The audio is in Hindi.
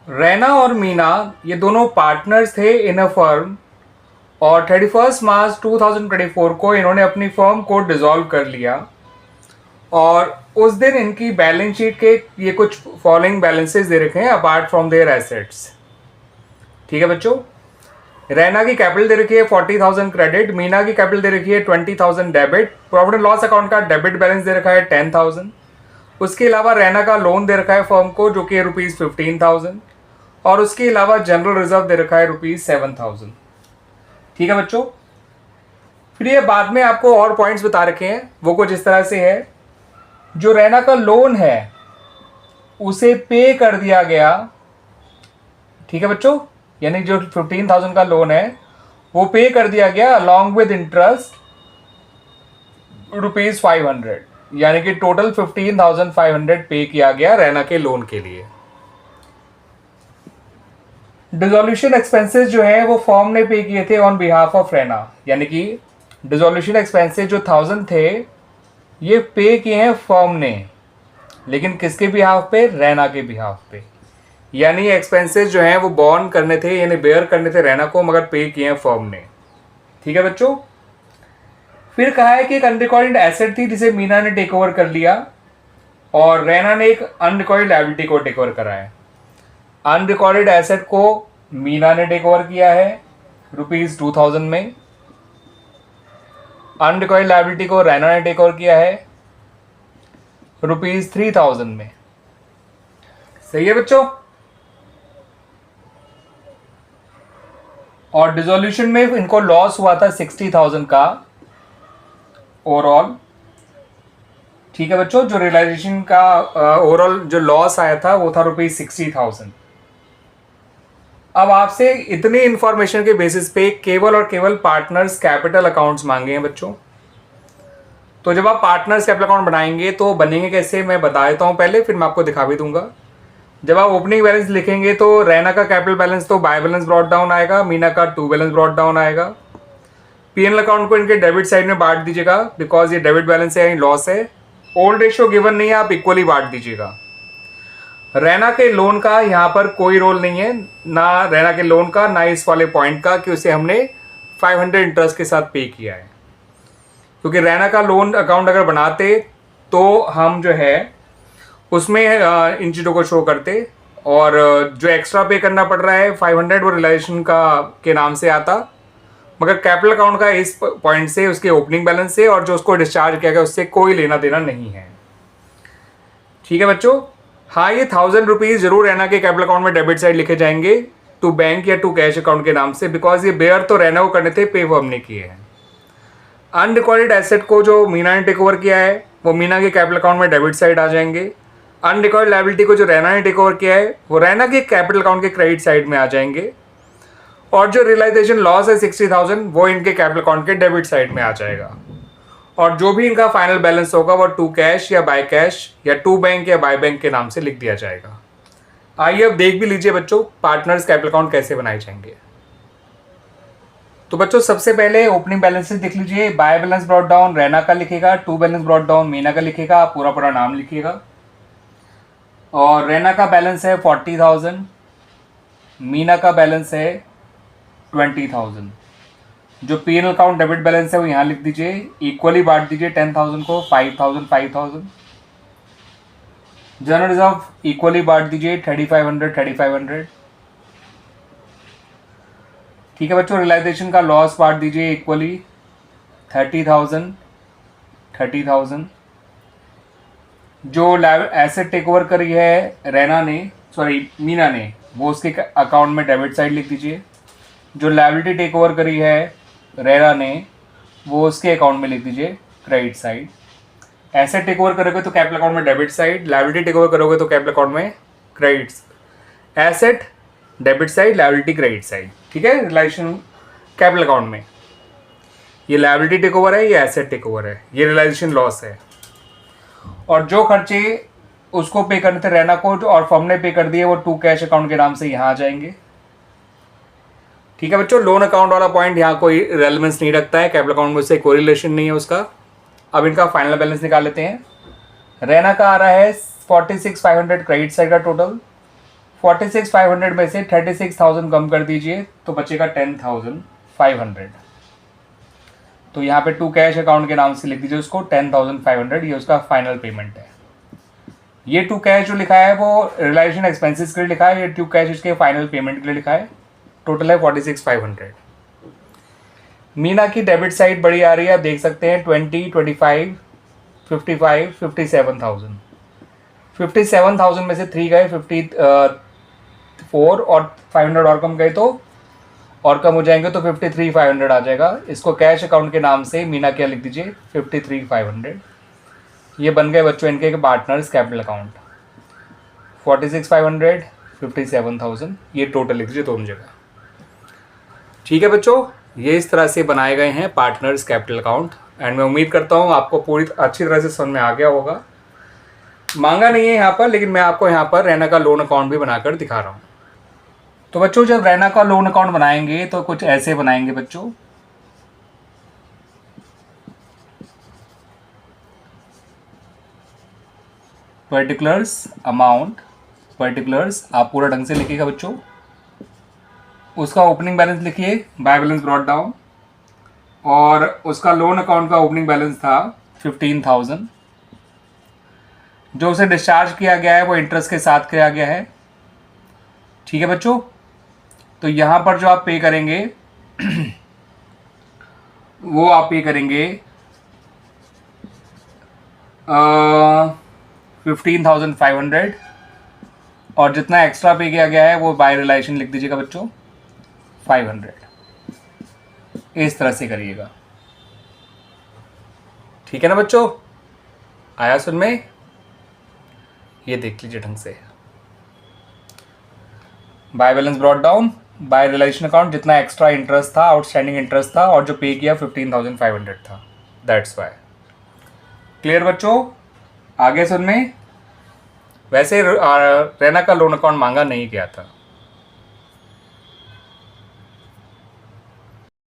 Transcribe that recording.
रैना और मीना ये दोनों पार्टनर्स थे इन अ फर्म, और 31 मार्च 2024 को इन्होंने अपनी फर्म को डिसॉल्व कर लिया। और उस दिन इनकी बैलेंस शीट के ये कुछ फॉलोइंग बैलेंसेस दे रखे हैं अपार्ट फ्रॉम देयर एसेट्स। ठीक है बच्चों, रैना की कैपिटल दे रखी है 40,000 क्रेडिट, मीना की कैपिटल दे रखी है 20,000 debit, profit and loss account का डेबिट बैलेंस दे रखा है 10,000। उसके अलावा रैना का लोन दे रखा है फर्म को जो कि ₹15,000, और उसके अलावा जनरल रिजर्व दे रखा है ₹7,000। ठीक है बच्चों, फिर ये बाद में आपको और पॉइंट्स बता रखे हैं, वो कुछ इस तरह से है। जो रैना का लोन है उसे पे कर दिया गया। ठीक है बच्चों, यानी जो 15,000 का लोन है वो पे कर दिया गया अलॉन्ग विद इंटरेस्ट ₹500, यानी कि टोटल 15,500 पे किया गया रैना के लोन के लिए। डिसोल्यूशन एक्सपेंसेस जो है वो फर्म ने पे किए थे ऑन बिहाफ ऑफ रैना, यानी कि डिसोल्यूशन एक्सपेंसेस जो 1000 थे ये पे किए हैं फर्म ने, लेकिन किसके बिहाफ पे? रैना के बिहाफ पे। यानी एक्सपेंसेस जो हैं वो बॉर्न करने थे, यानी बेयर करने थे रैना को, मगर पे किए हैं फर्म ने। ठीक है बच्चों, फिर कहा है कि एक अनरिकॉर्डेड एसेट थी जिसे मीना ने टेक ओवर कर लिया, और रैना ने एक अनरिकॉर्डेड लायबिलिटी को टेक ओवर करा है। अनरिकॉर्डेड एसेट को मीना ने टेक ओवर किया है ₹2,000 में, अनरिकॉर्डेड लायबिलिटी को रैना ने टेक ओवर किया है ₹3,000 में। सही है बच्चों। और डिसोल्यूशन में इनको लॉस हुआ था 60,000 का ओवरऑल। ठीक है बच्चों, जो रियलाइजेशन का ओवरऑल जो लॉस आया था वो था ₹60,000। अब आपसे इतनी इंफॉर्मेशन के बेसिस पे केवल और केवल पार्टनर्स कैपिटल अकाउंट्स मांगे हैं बच्चों। तो जब आप पार्टनर्स कैपिटल अकाउंट बनाएंगे तो बनेंगे कैसे, मैं बता देता हूं पहले, फिर मैं आपको दिखा भी दूंगा। जब आप ओपनिंग बैलेंस लिखेंगे तो रैना का कैपिटल बैलेंस तो बाय बैलेंस ब्रॉट डाउन आएगा, मीना का टू बैलेंस ब्रॉट डाउन आएगा। पीएनएल अकाउंट को इनके डेबिट साइड में बांट दीजिएगा, बिकॉज ये डेबिट बैलेंस है, लॉस है। ओल्ड रेशियो गिवन नहीं है, आप इक्वली बांट दीजिएगा। रैना के लोन का यहाँ पर कोई रोल नहीं है, ना रैना के लोन का ना इस वाले पॉइंट का कि उसे हमने 500 इंटरेस्ट के साथ पे किया है, क्योंकि रैना का लोन अकाउंट अगर बनाते तो हम जो है उसमें इन चीज़ों को शो करते, और जो एक्स्ट्रा पे करना पड़ रहा है 500 वो रिलाइजेशन का के नाम से आता, मगर कैपिटल अकाउंट का इस पॉइंट से, उसके ओपनिंग बैलेंस से और जो उसको डिस्चार्ज किया गया उससे कोई लेना देना नहीं है। ठीक है बच्चों, हाँ ये ₹1,000 जरूर रैना के कैपिटल अकाउंट में डेबिट साइड लिखे जाएंगे टू बैंक या टू कैश अकाउंट के नाम से, बिकॉज ये बेयर तो रैना को करने थे, पे फर्म ने किए हैं। अनरिकॉर्डेड एसेट को जो मीना ने टेक ओवर किया है वो मीना के कैपिटल अकाउंट में डेबिट साइड आ जाएंगे। अनरिकॉर्डेड लायबिलिटी को जो रैना ने टेक ओवर किया है वो रैना के कैपिटल अकाउंट के क्रेडिट साइड में आ जाएंगे, और जो रियलाइजेशन लॉस है 60,000 वो इनके कैपिटल अकाउंट के डेबिट साइड में आ जाएगा। और जो भी इनका फाइनल बैलेंस होगा वो टू कैश या बाय कैश या टू बैंक या बाय बैंक के नाम से लिख दिया जाएगा। आइए अब देख भी लीजिए बच्चों पार्टनर्स कैपिटल अकाउंट कैसे बनाए जाएंगे। तो बच्चों सबसे पहले ओपनिंग बैलेंसेस देख लीजिए। By balance brought down Raina का लिखेगा, to balance brought down Meena का लिखेगा, आप पूरा पूरा नाम लिखिएगा। और रैना का बैलेंस है 40,000, मीना का बैलेंस है 20,000। जो पीएनएल अकाउंट डेबिट बैलेंस है वो यहाँ लिख दीजिए, इक्वली बांट दीजिए 10,000 को, 5,000 5,000। जनरल रिजर्व इक्वली बांट दीजिए 3,500 3,500। ठीक है बच्चों, रियलाइजेशन का लॉस बांट दीजिए इक्वली 30,000 30,000। जो एसेट टेक ओवर करी है रैना ने, सॉरी मीना ने, वो उसके अकाउंट में डेबिट साइड लिख दीजिए। जो लायबिलिटी टेक ओवर करी है रैना ने वो उसके अकाउंट में लिख दीजिए credit side. Asset take over करोगे तो कैपिटल अकाउंट में debit side, liability take over करोगे तो कैपिटल अकाउंट में credit. Asset debit side, liability credit side. ठीक है, रिलाइजेशन कैपिटल अकाउंट में ये लायबिलिटी टेक ओवर है, ये एसेट टेक ओवर है, ये रियलाइजेशन लॉस है। और जो खर्चे उसको पे करने थे रैना को और फर्म ने पे कर दिए वो टू कैश अकाउंट के नाम से यहाँ आ जाएंगे। ठीक है बच्चों, लोन अकाउंट वाला पॉइंट यहाँ कोई रेलेवेंस नहीं रखता है, कैपिटल अकाउंट में उससे कोई रिलेशन नहीं है उसका। अब इनका फाइनल बैलेंस निकाल लेते हैं। रैना का आ रहा है 46,500 क्रेडिट साइड का टोटल, 46,500 में से 36,000 कम कर दीजिए तो बचेगा 10,500। तो यहाँ पे टू कैश अकाउंट के नाम से लिख दीजिए उसको 10,500, ये उसका फाइनल पेमेंट है। ये टू कैश जो लिखा है वो रिलाइजेशन एक्सपेंसेस के लिए लिखा है, ये टू कैश इसके फाइनल पेमेंट के लिए लिखा है। टोटल है 46,500। मीना की डेबिट साइड बड़ी आ रही है, आप देख सकते हैं 20, 25, 55, 57,000। 57,000 में से 3 गए, 54 और 500 और कम गए तो और कम हो जाएंगे तो 53,500 आ जाएगा। इसको कैश अकाउंट के नाम से मीना क्या लिख दीजिए 53,500। ये बन गए बच्चों इनके पार्टनर्स कैपिटल अकाउंट। 46,500, 57,000, ये टोटल लिख दीजिए दोनों जगह। ठीक है बच्चों, ये इस तरह से बनाए गए हैं पार्टनर्स कैपिटल अकाउंट। एंड मैं उम्मीद करता हूँ आपको पूरी अच्छी तरह से समझ में आ गया होगा। मांगा नहीं है यहाँ पर, लेकिन मैं आपको यहाँ पर रैना का लोन अकाउंट भी बनाकर दिखा रहा हूँ। तो बच्चों जब रैना का लोन अकाउंट बनाएंगे तो कुछ ऐसे बनाएंगे बच्चों। पर्टिकुलर्स अमाउंट, पर्टिकुलर्स आप पूरा ढंग से लिखिएगा बच्चों। उसका ओपनिंग बैलेंस लिखिए, बाय बैलेंस ब्रॉट डाउन, और उसका लोन अकाउंट का ओपनिंग बैलेंस था 15,000। जो उसे डिस्चार्ज किया गया है वो इंटरेस्ट के साथ किया गया है। ठीक है बच्चों, तो यहाँ पर जो आप पे करेंगे वो आप पे करेंगे 15,500, और जितना एक्स्ट्रा पे किया गया है वो बाय रिलेशन लिख दीजिएगा बच्चों 500। इस तरह से करिएगा। ठीक है ना बच्चों, आया सुन में? ये देख लीजिए ढंग से। By balance brought down, by realisation account जितना एक्स्ट्रा इंटरेस्ट था, आउटस्टैंडिंग इंटरेस्ट था, और जो पे किया 15,500 था। That's why. क्लियर बच्चों? आगे सुन में। वैसे रैना का लोन अकाउंट मांगा नहीं गया था।